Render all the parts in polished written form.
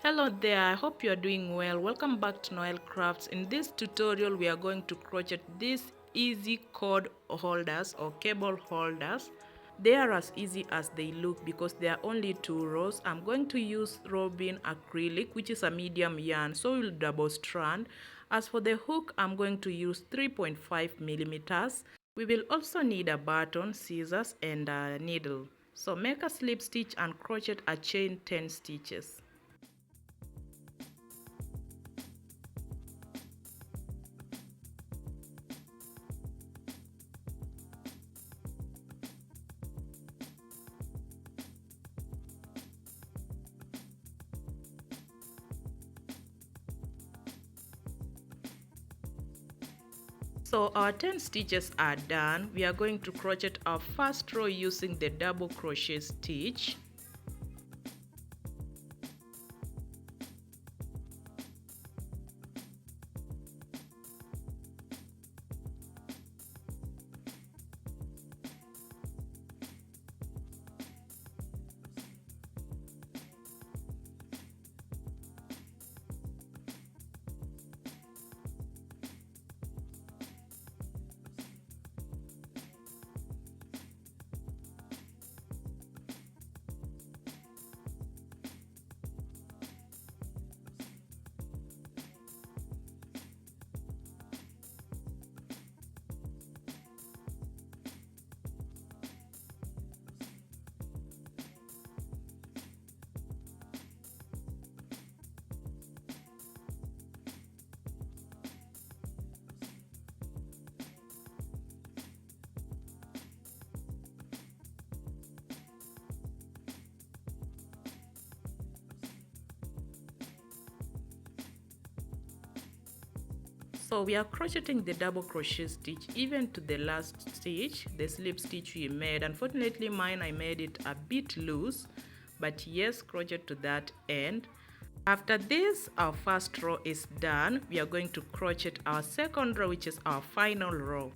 Hello there, I hope you are doing well. Welcome back to Noel Crafts. In this tutorial we are going to crochet these easy cord holders or cable holders. They are as easy as they look because there are only 2 rows. I'm going to use Robin acrylic, which is a medium yarn, so we'll double strand. As for the hook, I'm going to use 3.5 millimeters. We will also need a button, scissors and a needle. So make a slip stitch and crochet a chain 10 stitches. So our 10 stitches are done. We are going to crochet our first row using the double crochet stitch. So we are crocheting the double crochet stitch even to the last stitch, the slip stitch we made. Unfortunately mine, I made it a bit loose, but yes, crochet to that end. After this, our first row is done. We are going to crochet our second row, which is our final row.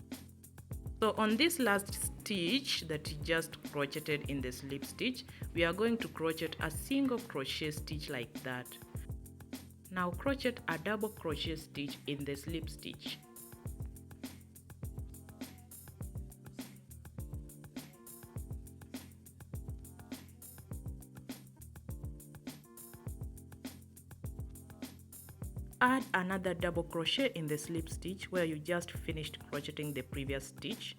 So on this last stitch that we just crocheted in the slip stitch, we are going to crochet a single crochet stitch like that. Now crochet a double crochet stitch in the slip stitch. Add another double crochet in the slip stitch where you just finished crocheting the previous stitch.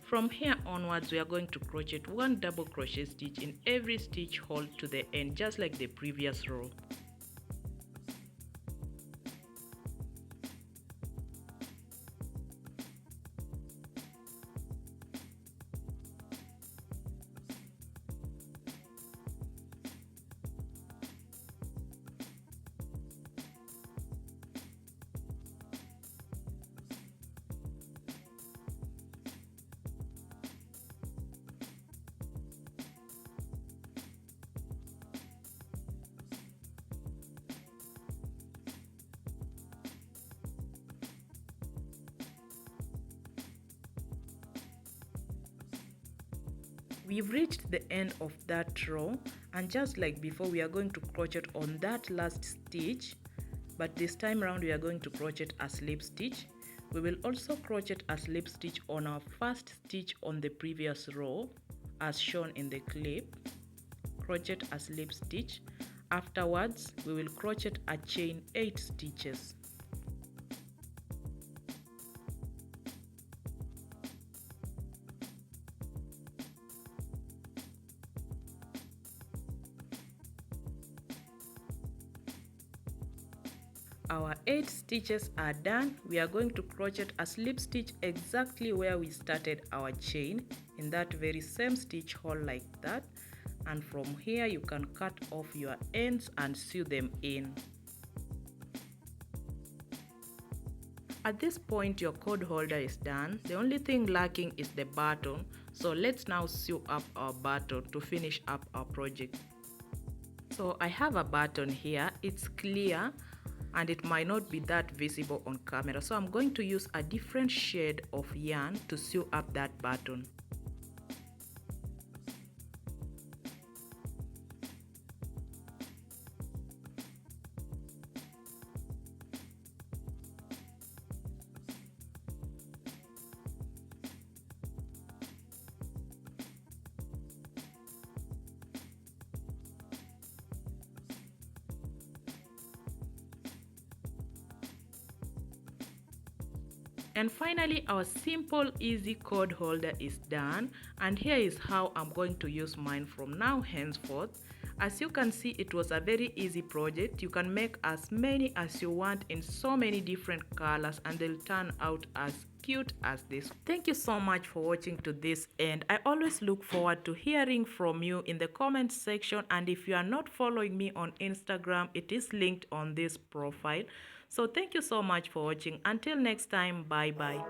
From here onwards, we are going to crochet one double crochet stitch in every stitch hole to the end, just like the previous row. We've reached the end of that row, and just like before, we are going to crochet on that last stitch, but this time around we are going to crochet a slip stitch. We will also crochet a slip stitch on our first stitch on the previous row as shown in the clip. Crochet a slip stitch. Afterwards, we will crochet a chain 8 stitches. Our 8 stitches are done. We are going to crochet a slip stitch exactly where we started our chain, in that very same stitch hole like that, and from here you can cut off your ends and sew them in. At this point your cord holder is done. The only thing lacking is the button, so let's now sew up our button to finish up our project. So I have a button here. It's clear and it might not be that visible on camera, so I'm going to use a different shade of yarn to sew up that button. And finally, our simple easy cord holder is done, and here is how I'm going to use mine from now henceforth. As you can see, it was a very easy project. You can make as many as you want in so many different colors and they'll turn out as cute as this. Thank you so much for watching to this end. I always look forward to hearing from you in the comment section, and if you are not following me on Instagram, it is linked on this profile. So thank you so much for watching. Until next time, bye bye.